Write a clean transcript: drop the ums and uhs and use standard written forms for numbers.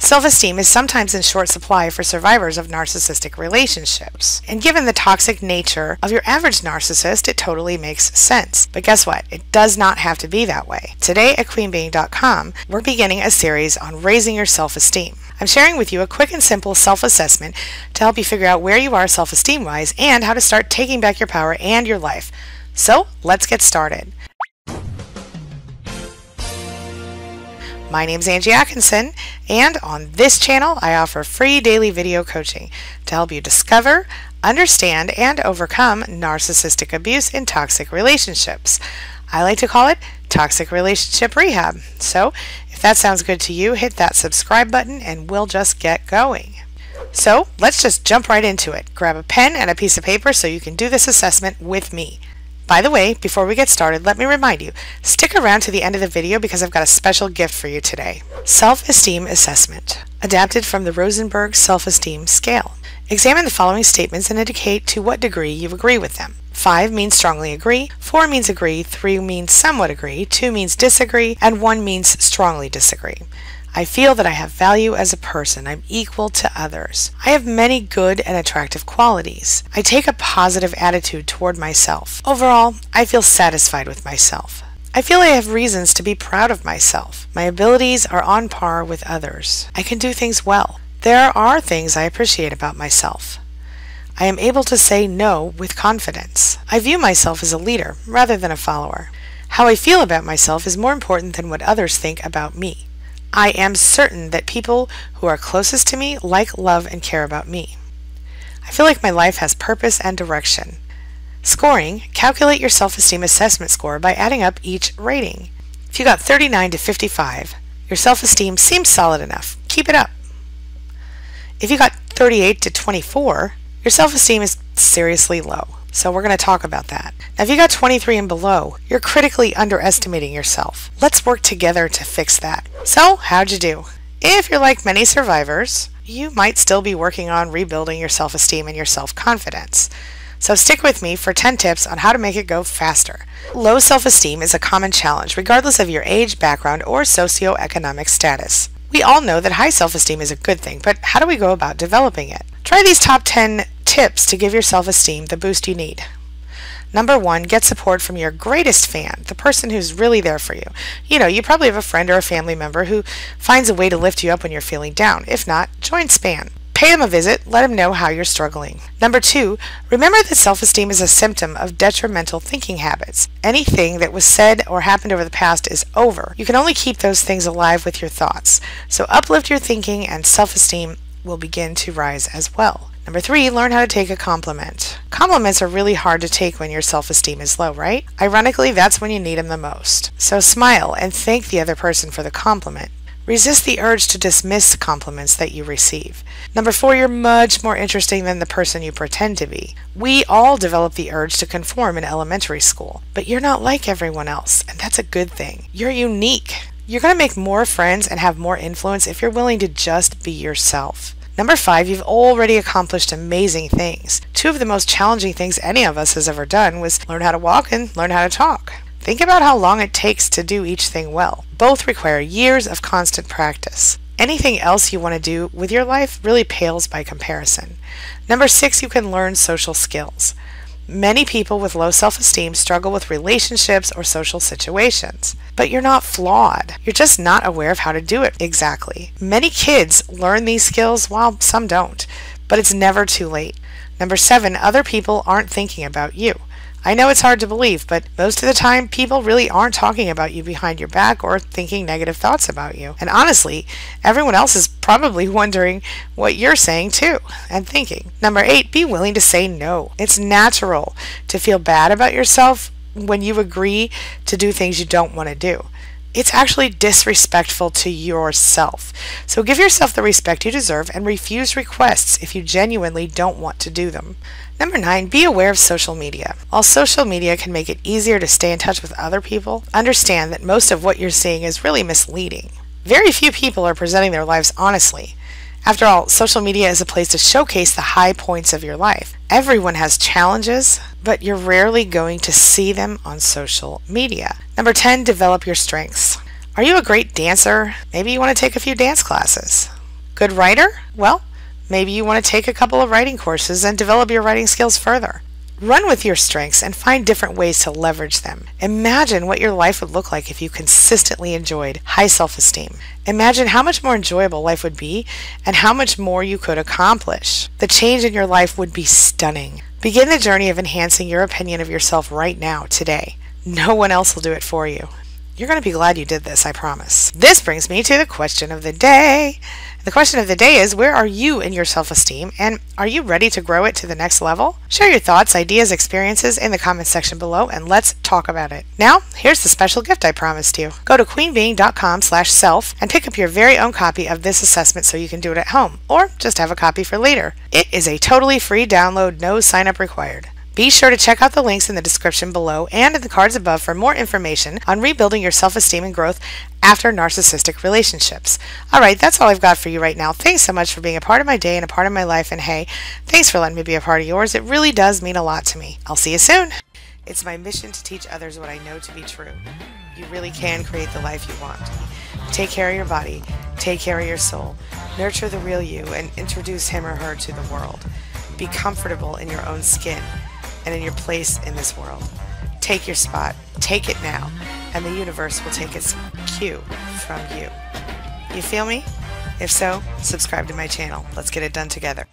Self-esteem is sometimes in short supply for survivors of narcissistic relationships. And given the toxic nature of your average narcissist, it totally makes sense. But guess what? It does not have to be that way. Today at queenbeing.com, we're beginning a series on raising your self-esteem. I'm sharing with you a quick and simple self-assessment to help you figure out where you are self-esteem-wise and how to start taking back your power and your life. So, let's get started. My name's Angie Atkinson, and on this channel I offer free daily video coaching to help you discover, understand, and overcome narcissistic abuse in toxic relationships. I like to call it toxic relationship rehab. So if that sounds good to you, hit that subscribe button and we'll just get going. So let's just jump right into it. Grab a pen and a piece of paper so you can do this assessment with me. By the way, before we get started, let me remind you, stick around to the end of the video because I've got a special gift for you today. Self-Esteem Assessment, adapted from the Rosenberg Self-Esteem Scale. Examine the following statements and indicate to what degree you agree with them. 5 means strongly agree, 4 means agree, 3 means somewhat agree, 2 means disagree, and 1 means strongly disagree. I feel that I have value as a person. I'm equal to others. I have many good and attractive qualities. I take a positive attitude toward myself. Overall, I feel satisfied with myself. I feel I have reasons to be proud of myself. My abilities are on par with others. I can do things well. There are things I appreciate about myself. I am able to say no with confidence. I view myself as a leader rather than a follower. How I feel about myself is more important than what others think about me. I am certain that people who are closest to me like, love, and care about me. I feel like my life has purpose and direction. Scoring, calculate your self-esteem assessment score by adding up each rating. If you got 39 to 55, your self-esteem seems solid enough. Keep it up. If you got 38 to 24, your self-esteem is seriously low. So we're going to talk about that. Now, if you got 23 and below, you're critically underestimating yourself. Let's work together to fix that. So, how'd you do? If you're like many survivors, you might still be working on rebuilding your self-esteem and your self-confidence. So stick with me for 10 tips on how to make it go faster. Low self-esteem is a common challenge, regardless of your age, background, or socioeconomic status. We all know that high self-esteem is a good thing, but how do we go about developing it? Try these top 10 tips to give your self-esteem the boost you need. Number 1, get support from your greatest fan, the person who's really there for you. You know, you probably have a friend or a family member who finds a way to lift you up when you're feeling down. If not, join SPAN. Pay them a visit, let them know how you're struggling. Number 2, remember that self-esteem is a symptom of detrimental thinking habits. Anything that was said or happened over the past is over. You can only keep those things alive with your thoughts. So uplift your thinking and self-esteem will begin to rise as well. Number 3, learn how to take a compliment. Compliments are really hard to take when your self-esteem is low, right? Ironically, that's when you need them the most. So smile and thank the other person for the compliment. Resist the urge to dismiss compliments that you receive. Number 4, you're much more interesting than the person you pretend to be. We all develop the urge to conform in elementary school, but you're not like everyone else, and that's a good thing. You're unique. You're going to make more friends and have more influence if you're willing to just be yourself. Number 5, you've already accomplished amazing things. 2 of the most challenging things any of us has ever done was learn how to walk and learn how to talk. Think about how long it takes to do each thing well. Both require years of constant practice. Anything else you want to do with your life really pales by comparison. Number 6, you can learn social skills. Many people with low self-esteem struggle with relationships or social situations. But you're not flawed. You're just not aware of how to do it exactly. Many kids learn these skills while some don't, but it's never too late. Number 7, other people aren't thinking about you. I know it's hard to believe, but most of the time people really aren't talking about you behind your back or thinking negative thoughts about you. And honestly, everyone else is probably wondering what you're saying too and thinking. Number 8, be willing to say no. It's natural to feel bad about yourself when you agree to do things you don't want to do. It's actually disrespectful to yourself. So give yourself the respect you deserve and refuse requests if you genuinely don't want to do them. Number 9, be aware of social media. While social media can make it easier to stay in touch with other people, understand that most of what you're seeing is really misleading. Very few people are presenting their lives honestly. After all, social media is a place to showcase the high points of your life. Everyone has challenges, but you're rarely going to see them on social media. Number 10, develop your strengths. Are you a great dancer? Maybe you want to take a few dance classes. Good writer? Well, maybe you want to take a couple of writing courses and develop your writing skills further. Run with your strengths and find different ways to leverage them. Imagine what your life would look like if you consistently enjoyed high self-esteem. Imagine how much more enjoyable life would be and how much more you could accomplish. The change in your life would be stunning. Begin the journey of enhancing your opinion of yourself right now, today. No one else will do it for you. You're going to be glad you did this, I promise. This brings me to the question of the day. The question of the day is, where are you in your self-esteem, and are you ready to grow it to the next level? Share your thoughts, ideas, experiences in the comments section below, and let's talk about it. Now, here's the special gift I promised you. Go to queenbeing.com/self and pick up your very own copy of this assessment so you can do it at home, or just have a copy for later. It is a totally free download, no sign-up required. Be sure to check out the links in the description below and in the cards above for more information on rebuilding your self-esteem and growth after narcissistic relationships. Alright, that's all I've got for you right now. Thanks so much for being a part of my day and a part of my life, and hey, thanks for letting me be a part of yours. It really does mean a lot to me. I'll see you soon. It's my mission to teach others what I know to be true. You really can create the life you want. Take care of your body, take care of your soul, nurture the real you, and introduce him or her to the world. Be comfortable in your own skin and in your place in this world. Take your spot, take it now, and the universe will take its cue from you. You feel me? If so, subscribe to my channel. Let's get it done together.